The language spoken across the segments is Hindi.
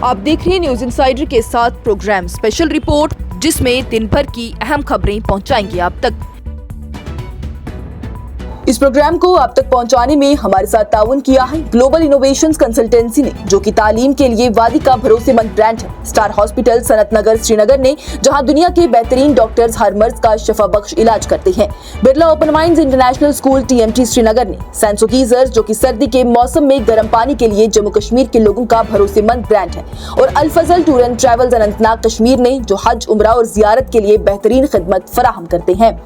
आप देख रहे हैं न्यूज इनसाइडर के साथ प्रोग्राम स्पेशल रिपोर्ट, जिसमें दिन भर की अहम खबरें पहुंचाएंगे आप तक। इस प्रोग्राम को आप तक पहुंचाने में हमारे साथ ताउन किया है ग्लोबल इनोवेशंस कंसल्टेंसी ने, जो कि तालीम के लिए वादी का भरोसेमंद ब्रांड है। स्टार हॉस्पिटल सनत नगर श्रीनगर ने, जहां दुनिया के बेहतरीन डॉक्टर्स हर मर्ज का शफा बख्श इलाज करते हैं। Birla open minds international school TMT Srinagar ने, सैंसो गीजर, जो कि सर्दी के मौसम में गर्म पानी के लिए जम्मू कश्मीर के लोगों का भरोसेमंद ब्रांड है। और Al Fazal tour and travels Anantnag Kashmir ने, जो हज, उम्रा और जियारत के लिए बेहतरीन खिदमत फराहम करते हैं।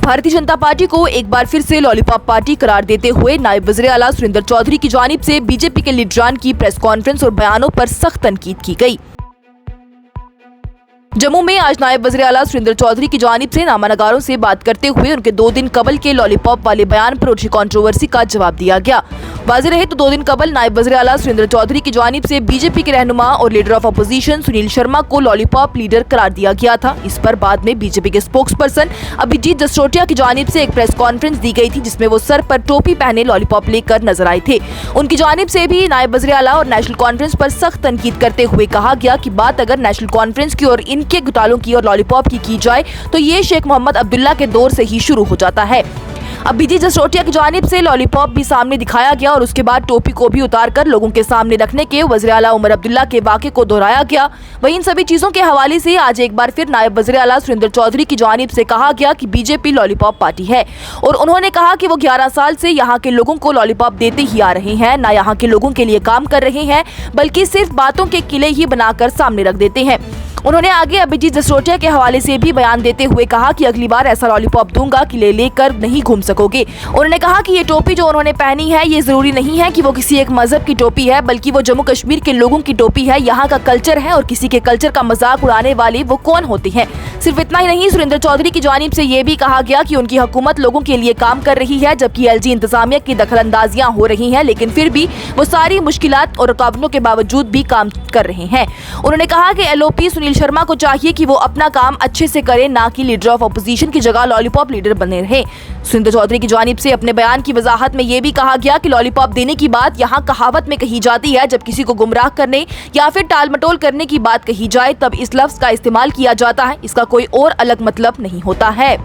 भारतीय जनता पार्टी को एक बार फिर से लॉलीपॉप पार्टी करार देते हुए नायब वज़ीर आला सुरेंद्र चौधरी की जानिब से बीजेपी के लीडरान की प्रेस कॉन्फ्रेंस और बयानों पर सख्त तनकीद की गई। जम्मू में आज नायब वज़ीर आला सुरेंद्र चौधरी की जानिब से नामानगारों से बात करते हुए उनके 2 दिन कबल के लॉलीपॉप वाले बयान पर उठी कंट्रोवर्सी का जवाब दिया गया। वाज़ेह रहे तो 2 दिन कबल नायब वज़ीर आला सुरेंद्र चौधरी की जानिब से बीजेपी के रहनुमा और leader of opposition Sunil Sharma को लॉलीपॉप लीडर करार दिया गया था। इस पर बाद में बीजेपी के स्पोक्स पर्सन अभिजीत जसरोटिया की जानिब से एक प्रेस कॉन्फ्रेंस दी गई थी, जिसमें वो सर पर टोपी पहने लॉलीपॉप लेकर नजर आए थे। उनकी जानिब से भी नायब वज़ीर आला और नेशनल कॉन्फ्रेंस पर सख्त तनकीद करते हुए कहा गया कि बात अगर नेशनल कॉन्फ्रेंस की और इनके घोटालों की और लॉलीपॉप की जाए तो ये शेख मोहम्मद अब्दुल्ला के दौर से ही शुरू हो जाता है। अभिजीत जसरोटिया की जानिब से लॉलीपॉप भी सामने दिखाया गया और उसके बाद टोपी को भी उतारकर लोगों के सामने रखने के वज़ीर आला उमर अब्दुल्ला के वाक़े को दोहराया गया। वहीं इन सभी चीजों के हवाले से आज एक बार फिर नायब वज़ीर आला सुरेंद्र चौधरी की जानिब से कहा गया कि बीजेपी लॉलीपॉप पार्टी है और उन्होंने कहा कि वो 11 साल से यहाँ के लोगों को लॉलीपॉप देते ही आ रहे हैं, न यहाँ के लोगों के लिए काम कर रहे हैं, बल्कि सिर्फ बातों के किले ही बनाकर सामने रख देते हैं। उन्होंने आगे अभिजीत जसरोटिया के हवाले से भी बयान देते हुए कहा कि अगली बार ऐसा लॉलीपॉप दूंगा कि ले लेकर नहीं घूम सकोगे। उन्होंने कहा कि ये टोपी जो उन्होंने पहनी है, ये जरूरी नहीं है कि वो किसी एक मजहब की टोपी है, बल्कि वो जम्मू कश्मीर के लोगों की टोपी है, यहाँ का कल्चर है और किसी के कल्चर का मजाक उड़ाने वाले वो कौन होते हैं। सिर्फ इतना ही नहीं, सुरेंद्र चौधरी की जानिब से ये भी कहा गया कि उनकी हुकूमत लोगों के लिए काम कर रही है, जबकि LG इंतजामिया की दखलंदाजियां हो रही हैं, लेकिन फिर भी वो सारी मुश्किलात और रुकावटों के बावजूद भी काम कर रहे हैं। उन्होंने कहा कि LOP सुनील शर्मा को चाहिए कि वो अपना काम अच्छे से करे, ना कि लीडर ऑफ अपोजिशन की जगह लॉलीपॉप लीडर बने रहे। सुरेंद्र चौधरी की जानिब से अपने बयान की वजाहत में ये भी कहा गया कि लॉलीपॉप देने की बात यहाँ कहावत में कही जाती है, जब किसी को गुमराह करने या फिर टाल मटोल करने की बात कही जाए तब इस लफ्ज का इस्तेमाल किया जाता है, इसका कोई और अलग मतलब नहीं होता है।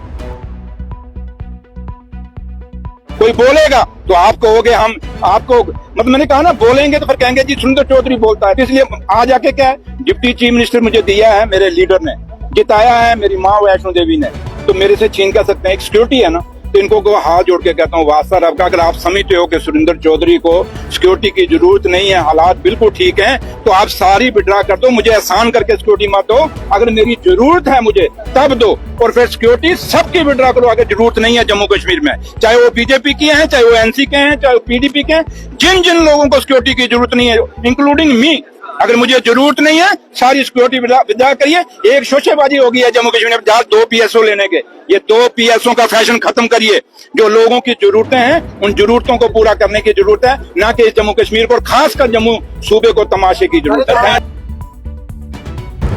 कोई बोलेगा तो आप कहोगे हम आपको, मतलब मैंने कहा ना, बोलेंगे तो फिर कहेंगे जी सुरेंद्र चौधरी बोलता है। इसलिए आज आके क्या है, डिप्टी चीफ मिनिस्टर मुझे दिया है, मेरे लीडर ने जिताया है, मेरी माँ वैष्णो देवी ने, तो मेरे से छीन कर सकते हैं। एक सिक्योरिटी है ना, तो इनको हाथ जोड़ के कहता हूँ वास्ता रब का, अगर आप समझते हो कि सुरेंद्र चौधरी को सिक्योरिटी की जरूरत नहीं है, हालात बिल्कुल ठीक हैं, तो आप सारी विड्रा कर दो, मुझे एहसान करके सिक्योरिटी मत दो। अगर मेरी जरूरत है मुझे तब दो, और फिर सिक्योरिटी सबकी विड्रा करो अगर जरूरत नहीं है जम्मू कश्मीर में, चाहे वो बीजेपी की है, चाहे वो NC के हैं, चाहे वो PDP के हैं। जिन जिन लोगों को सिक्योरिटी की जरूरत नहीं है, इंक्लूडिंग मी, अगर मुझे जरूरत नहीं है सारी सिक्योरिटी विदा करिए। एक शोशेबाजी हो गई है जम्मू कश्मीर में 2 PSO लेने के, ये 2 PSO का फैशन खत्म करिए। जो लोगों की जरूरतें हैं उन जरूरतों को पूरा करने की जरूरत है, ना कि जम्मू कश्मीर को, खासकर जम्मू सूबे को तमाशे की जरूरत है।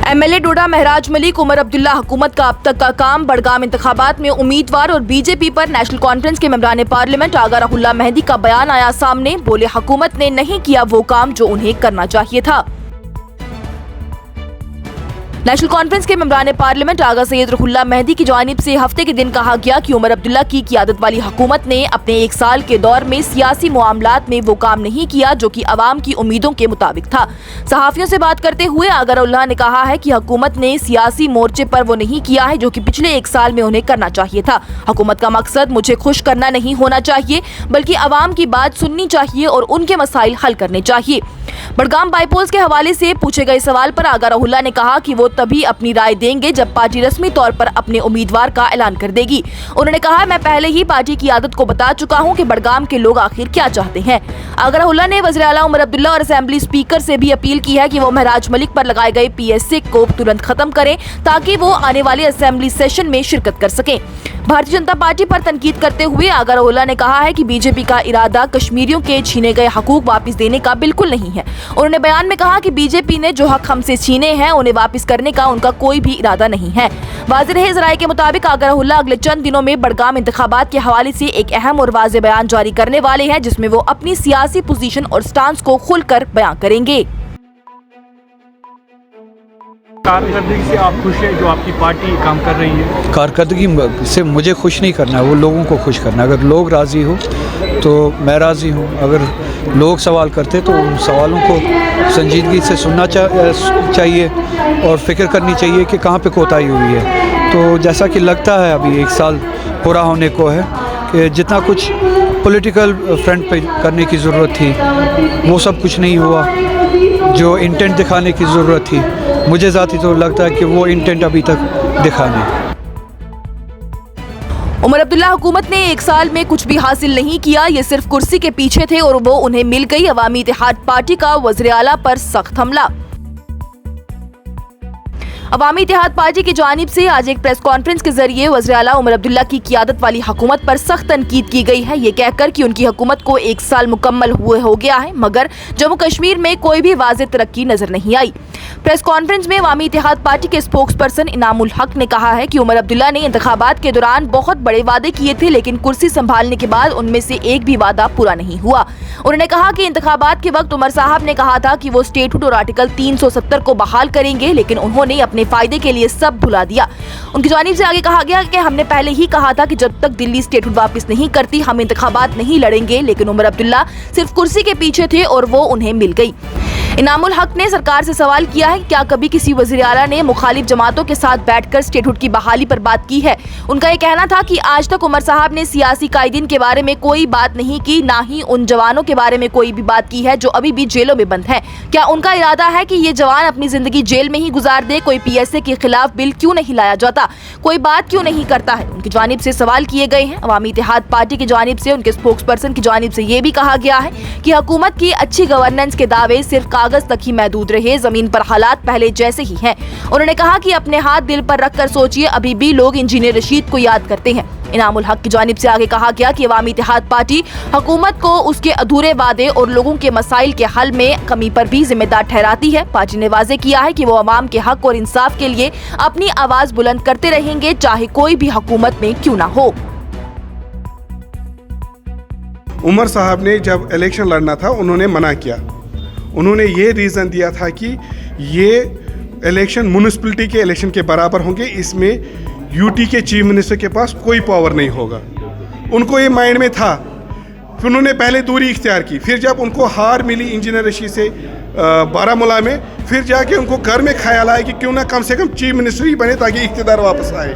MLA डोडा महराज मलिक उमर अब्दुल्ला हुकूमत का अब तक का काम बड़गाम इंतखाबात में उम्मीदवार और बीजेपी पर नेशनल कॉन्फ्रेंस के मेंबरान पार्लियामेंट आगा राहुल्ला मेहदी का बयान आया सामने। बोले हुकूमत ने नहीं किया वो काम जो उन्हें करना चाहिए था। नेशनल कॉन्फ्रेंस के मेंबरान पार्लियामेंट आगा सैयद रुहुल्ला मेहदी की जानिब से हफ्ते के दिन कहा गया कि उमर अब्दुल्ला की क़ियादत वाली हुकूमत ने अपने 1 साल के दौर में सियासी मामलात में वो काम नहीं किया जो कि अवाम की उम्मीदों के मुताबिक था। सहाफियों से बात करते हुए आगा राहुल्ला ने कहा है कि हुकूमत ने सियासी मोर्चे पर वो नहीं किया है जो कि पिछले 1 साल में उन्हें करना चाहिए था। हुकूमत का मकसद मुझे खुश करना नहीं होना चाहिए, बल्कि अवाम की बात सुननी चाहिए और उनके मसाइल हल करने चाहिए। बड़गाम बाईपोल्स के हवाले से पूछे गए सवाल पर आगा राहुल्ला ने कहा कि वो तभी अपनी राय देंगे जब पार्टी रस्मी तौर पर अपने उम्मीदवार का ऐलान कर देगी। उन्होंने कहा, मैं पहले ही पार्टी की आदत को बता चुका हूं कि बड़गाम के लोग आखिर क्या चाहते हैं। आगा राहुल्ला ने वज़ीर आला उमर अब्दुल्ला और असेंबली स्पीकर से भी अपील की है कि वो महराज मलिक पर लगाए गए PS6 को तुरंत खत्म करें ताकि वो आने वाले असेंबली सेशन में शिरकत कर सकें। भारतीय जनता पार्टी पर तनकीद करते हुए आगा राहुल्ला ने कहा है कि बीजेपी का इरादा कश्मीरियों के छीने गए हकूक वापस देने का बिल्कुल नहीं है। उन्होंने बयान में कहा कि बीजेपी ने जो हक हमसे छीने हैं उन्हें वापस करने का उनका कोई भी इरादा नहीं है। वाज़ेह रहे ज़राए के मुताबिक आगा रहुल्लाह अगले चंद दिनों में बडगाम इंतखाबात के हवाले से एक अहम और वाज़ेह बयान जारी करने वाले हैं, जिसमें वो अपनी सियासी पोजीशन और स्टांस को खुलकर बयान करेंगे। कारकर्दगी से आप खुश हैं जो आपकी पार्टी काम कर रही है? कारकर्दगी से मुझे खुश नहीं करना है, वो लोगों को खुश करना है। अगर लोग राज़ी हो तो मैं राज़ी हूँ। अगर लोग सवाल करते तो उन सवालों को संजीदगी से सुनना चाहिए और फ़िक्र करनी चाहिए कि कहाँ पे कोताही हुई है। तो जैसा कि लगता है अभी 1 साल पूरा होने को है कि जितना कुछ पॉलिटिकल फ्रंट पे करने की ज़रूरत थी वो सब कुछ नहीं हुआ। जो इंटेंट दिखाने की ज़रूरत थी, मुझे ज़ाती तो लगता है कि वो इंटेंट अभी तक दिखा नहीं। उमर अब्दुल्ला हुकूमत ने 1 साल में कुछ भी हासिल नहीं किया, ये सिर्फ कुर्सी के पीछे थे और वो उन्हें मिल गई। अवामी इत्तेहाद पार्टी का वज़ीर आला पर सख्त हमला। अवामी इत्तेहाद पार्टी की जानिब से आज एक प्रेस कॉन्फ्रेंस के जरिए वज़ीर आला उमर अब्दुल्ला की क़ियादत वाली हुकूमत पर सख्त तनकीद की गई है, ये कहकर कि उनकी हुकूमत को 1 साल मुकम्मल हुए हो गया है मगर जम्मू कश्मीर में कोई भी वाज़ेह तरक्की नजर नहीं आई। प्रेस कॉन्फ्रेंस में अवामी इत्तेहाद पार्टी के स्पोक्स पर्सन इनामुल हक ने कहा है कि उमर अब्दुल्ला ने इंतखाबात के दौरान बहुत बड़े वादे किए थे, लेकिन कुर्सी संभालने के बाद उनमें से एक भी वादा पूरा नहीं हुआ। उन्होंने कहा कि इंतखाबात के वक्त उमर साहब ने कहा था कि वो स्टेटहुड और आर्टिकल 370 को बहाल करेंगे, लेकिन उन्होंने अपने फायदे के लिए सब भुला दिया। उनकी जानिब से आगे कहा गया कि हमने पहले ही कहा था कि जब तक दिल्ली स्टेटहुड वापस नहीं करती हम इंतखाबात नहीं लड़ेंगे, लेकिन उमर अब्दुल्ला सिर्फ कुर्सी के पीछे थे और वो उन्हें मिल गई। इनामुल हक ने सरकार से सवाल किया है क्या कभी किसी वज़ीर आला ने मुखालिफ जमातों के साथ बैठकर स्टेटहुड की बहाली पर बात की है। उनका ये कहना था कि आज तक उमर साहब ने सियासी कायदीन के बारे में कोई बात नहीं की, ना ही उन जवानों के बारे में कोई भी बात की है जो अभी भी जेलों में बंद हैं। क्या उनका इरादा है कि ये जवान अपनी जिंदगी जेल में ही गुजार दे? कोई PSA के खिलाफ बिल क्यों नहीं लाया जाता? कोई बात क्यों नहीं करता है? उनकी जानिब से सवाल किए गए हैं। अवामी इत्तेहाद पार्टी की जानिब से उनके स्पोक्स पर्सन की जानिब से ये भी कहा गया है कि हुकूमत की अच्छी गवर्नेंस के दावे सिर्फ कागज तक ही महदूद रहे, जमीन पर हालात पहले जैसे ही हैं। उन्होंने कहा कि अपने हाथ दिल पर रखकर सोचिए, अभी भी लोग इंजीनियर रशीद को याद करते हैं। इनामुल हक की जानिब से आगे कहा गया कि अवामी इत्तेहाद पार्टी हुकूमत को उसके अधूरे वादे और लोगों के मसाइल के हल में कमी पर भी जिम्मेदार ठहराती है। पार्टी ने वाज़ेह किया है कि वो अवाम के हक और इंसाफ के लिए अपनी आवाज बुलंद करते रहेंगे, चाहे कोई भी हुकूमत में क्यों ना हो। उमर साहब ने जब इलेक्शन लड़ना था उन्होंने मना किया। उन्होंने ये रीज़न दिया था कि ये इलेक्शन म्यूनिसिपैलिटी के इलेक्शन के बराबर होंगे, इसमें यूटी के चीफ मिनिस्टर के पास कोई पावर नहीं होगा। उनको ये माइंड में था। फिर उन्होंने पहले दूरी इख्तियार की, फिर जब उनको हार मिली इंजीनियर रशीद से बारामूला में, फिर जाके उनको घर में ख्याल आया कि क्यों ना कम से कम चीफ मिनिस्टर ही बने ताकि इख्तियार वापस आए।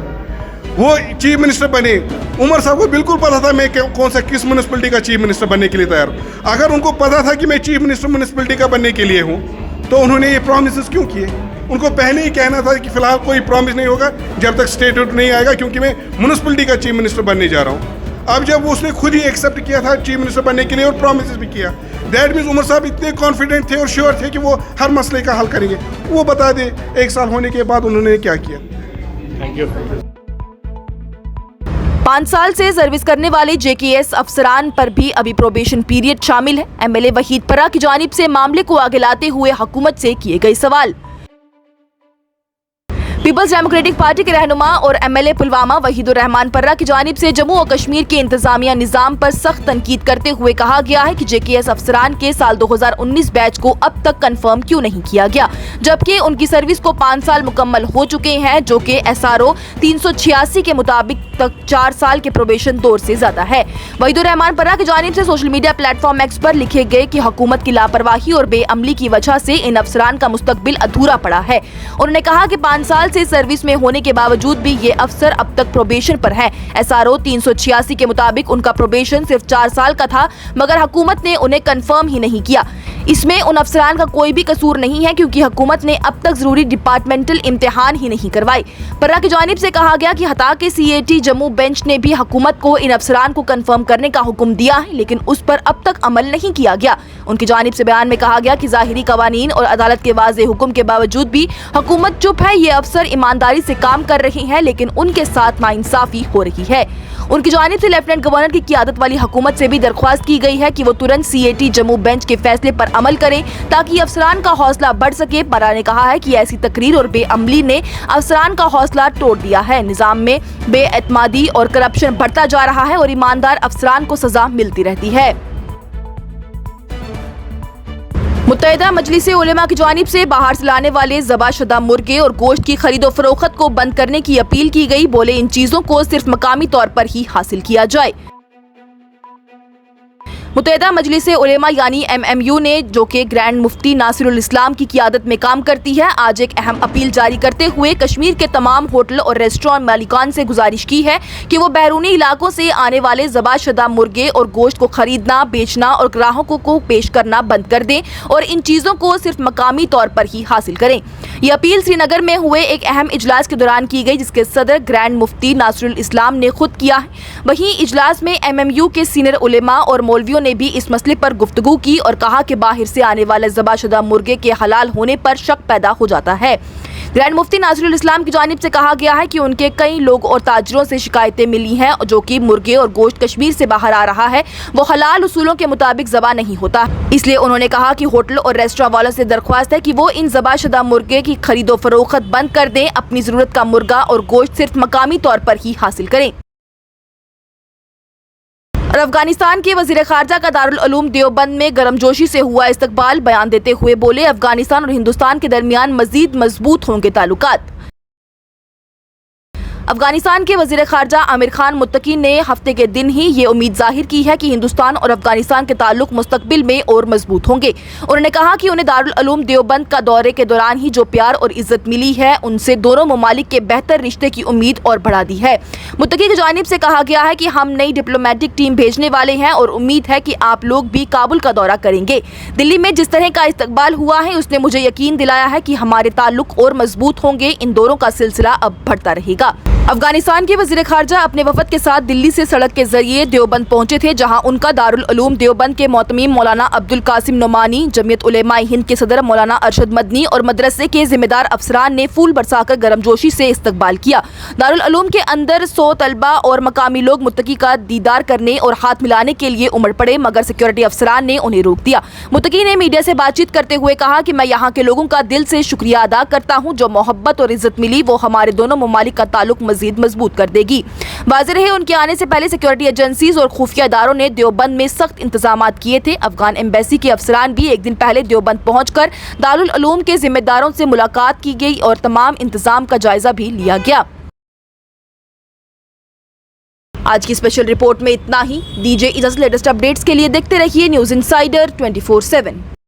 वो चीफ मिनिस्टर बने। उमर साहब को बिल्कुल पता था मैं कौन सा किस म्यूनिसिपैलिटी का चीफ मिनिस्टर बनने के लिए तैयार हूँ। अगर उनको पता था कि मैं चीफ मिनिस्टर म्यूनिसिपैलिटी का बनने के लिए हूँ तो उन्होंने ये प्रॉमिसेस क्यों किए? उनको पहले ही कहना था कि फिलहाल कोई प्रॉमिस नहीं होगा जब तक स्टेटहुड नहीं आएगा, क्योंकि मैं म्यूनिसिपैलिटी का चीफ मिनिस्टर बनने जा रहा हूँ। अब जब उसने खुद ही एक्सेप्ट किया था चीफ मिनिस्टर बनने के लिए और प्रॉमिसेस भी किया, दैट मीन्स उमर साहब इतने कॉन्फिडेंट थे और श्योर थे कि वो हर मसले का हल करेंगे। वो बता दे 1 साल होने के बाद उन्होंने क्या किया। Thank you. 5 साल से सर्विस करने वाले JKS अफसरान पर भी अभी प्रोबेशन पीरियड शामिल है। MLA वहीद पर्रा की जानिब से मामले को आगे लाते हुए हुकूमत से किए गए सवाल। पीपल्स डेमोक्रेटिक पार्टी के रहनुमा और MLA पुलवामा वहीदुर रहमान पर्रा की जानिब से जम्मू और कश्मीर के इंतजामिया निज़ाम पर सख्त तनकीद करते हुए कहा गया है कि JKS अफसरान के साल 2019 बैच को अब तक कंफर्म क्यों नहीं किया गया, जबकि उनकी सर्विस को 5 साल मुकम्मल हो चुके हैं, जो कि SRO 386 के मुताबिक तक 4 साल के प्रोबेशन दौर से ज्यादा है। वहीदुर रहमान पर्रा की जानिब से सोशल मीडिया प्लेटफॉर्म X पर लिखे गए कि हुकूमत की लापरवाही और बेअमली की वजह से इन अफसरान का मुस्तकबिल अधूरा पड़ा है। उन्होंने कहा कि 5 साल से सर्विस में होने के बावजूद भी ये अफसर अब तक प्रोबेशन पर है। SRO 386 के मुताबिक उनका प्रोबेशन सिर्फ 4 साल का था, मगर हुकूमत ने उन्हें कंफर्म ही नहीं किया। इसमें उन अफसरान का कोई भी कसूर नहीं है, क्योंकि हुकूमत ने अब तक जरूरी डिपार्टमेंटल इम्तिहान ही नहीं करवाए। पर्रा की जानिब से कहा गया कि हता के CAT जम्मू बेंच ने भी हुकूमत को इन अफसरान को कंफर्म करने का हुक्म दिया है, लेकिन उस पर अब तक अमल नहीं किया गया। उनकी जानिब से बयान में कहा गया कि ज़ाहिरी कवानीन और अदालत के वाज़ेह हुक्म के बावजूद भी हुकूमत चुप है। ये अफसर ईमानदारी से काम कर रहे हैं, लेकिन उनके साथ नाइंसाफी हो रही है। उनकी जानिब से लेफ्टिनेंट गवर्नर की क़ियादत वाली हुकूमत से भी दरख्वास्त की गई है कि वो तुरंत CAT जम्मू बेंच के फैसले पर अमल करें ताकि अफसरान का हौसला बढ़ सके। परा ने कहा है कि ऐसी तकरीर और बेअमली ने अफसरान का हौसला तोड़ दिया है। निजाम में बेएतमादी और करप्शन बढ़ता जा रहा है और ईमानदार अफसरान को सजा मिलती रहती है। मुत्तहिदा मजलिस उलेमा की जानिब से बाहर से लाने वाले ज़बाशुदा मुर्गे और गोश्त की खरीदो फरोख्त को बंद करने की अपील की गई। बोले इन चीजों को सिर्फ मकामी तौर पर ही हासिल किया जाए। मुत्तहिदा मजलिस उलेमा यानी MMU ने, जो कि ग्रैंड मुफ्ती नासिरुल इस्लाम की क़ियादत में काम करती है, आज एक अहम अपील जारी करते हुए कश्मीर के तमाम होटल और रेस्टोरेंट मालिकान से गुजारिश की है कि वो बैरूनी इलाकों से आने वाले ज़बाशुदा मुर्गे और गोश्त को खरीदना, बेचना और ग्राहकों को पेश करना बंद कर दें और इन चीज़ों को सिर्फ मकामी तौर पर ही हासिल करें। ये अपील श्रीनगर में हुए एक अहम इजलास के दौरान की गई, जिसके सदर ग्रैंड मुफ्ती नासिरुल इस्लाम ने खुद किया है। वहीं इजलास में MMU के सीनियर उलेमा और मौलवियों ने भी इस मसले पर गुफ्तगू की और कहा कि बाहर से आने वाले ज़बाशुदा मुर्गे के हलाल होने पर शक पैदा हो जाता है। ग्रैंड मुफ्ती नासिरुल इस्लाम की जानिब से कहा गया है कि उनके कई लोग और ताजरों से शिकायतें मिली हैं जो कि मुर्गे और गोश्त कश्मीर से बाहर आ रहा है वो हलाल उसूलों के मुताबिक ज़बा नहीं होता। इसलिए उन्होंने कहा कि होटल और रेस्टोरेंट वालों से दरख्वास्त है कि वो इन ज़बाशुदा मुर्गे की खरीदो फरोख्त बंद कर दें, अपनी ज़रूरत का मुर्गा और गोश्त सिर्फ मकामी तौर पर ही हासिल करें। और अफगानिस्तान के वजीर खारजा का दारुल उलूम देवबंद में गर्मजोशी से हुआ इस्तकबाल। बयान देते हुए बोले अफगानिस्तान और हिंदुस्तान के दरमियान मजीद मजबूत होंगे ताल्लुकात। अफगानिस्तान के वजीर खारजा आमिर खान मुत्तकी ने हफ्ते के दिन ही ये उम्मीद जाहिर की है कि हिंदुस्तान और अफगानिस्तान के ताल्लुक मुस्तकबिल में और मजबूत होंगे। उन्होंने कहा कि उन्हें दारुल उलूम देवबंद का दौरे के दौरान ही जो प्यार और इज्जत मिली है उनसे दोनों ममालिक के बेहतर रिश्ते की उम्मीद और बढ़ा दी है। मुत्तकी की जानिब से कहा गया है कि हम नई डिप्लोमेटिक टीम भेजने वाले हैं और उम्मीद है कि आप लोग भी काबुल का दौरा करेंगे। दिल्ली में जिस तरह का इस्तकबाल हुआ है उसने मुझे यकीन दिलाया है कि हमारे ताल्लुक और मजबूत होंगे। इन दौरों का सिलसिला अब बढ़ता रहेगा। अफगानिस्तान के वजीर खारजा अपने वफद के साथ दिल्ली से सड़क के जरिए देवबंद पहुंचे थे, जहां उनका दारुल उलूम देवबंद के मोहतमीम मौलाना अब्दुल कासिम नोमानी, जमीयत उलेमाए हिंद के सदर मौलाना अरशद मदनी और मदरसे के जिम्मेदार अफसरान ने फूल बरसाकर गर्मजोशी से इस्तकबाल किया। दारुल उलूम के अंदर 100 तलबा और मकामी लोग मुत्तकी का दीदार करने और हाथ मिलाने के लिए उमड़ पड़े, मगर सिक्योरिटी अफसरान ने उन्हें रोक दिया। मुत्तकी ने मीडिया से बातचीत करते हुए कहा कि मैं यहाँ के लोगों का दिल से शुक्रिया अदा करता हूँ। जो मोहब्बत और इज्जत मिली वो हमारे दोनों ममालिक का ताल्लुक मजीद मजबूत कर देगी। वाज़ेह रहे उनके आने से पहले सिक्योरिटी एजेंसीज और खुफिया इदारों ने देवबंद में सख्त इंतजामात किए थे। अफगान एम्बेसी के अफसरान भी एक दिन पहले देवबंद पहुंचकर दारुल उलूम के जिम्मेदारों से मुलाकात की गई और तमाम इंतजाम का जायजा भी लिया गया। आज की स्पेशल रिपोर्ट में इतना ही। दीजिए इजाजत। लेटेस्ट अपडेट्स के लिए देखते रहिए न्यूज़ इंसाइडर 24/7।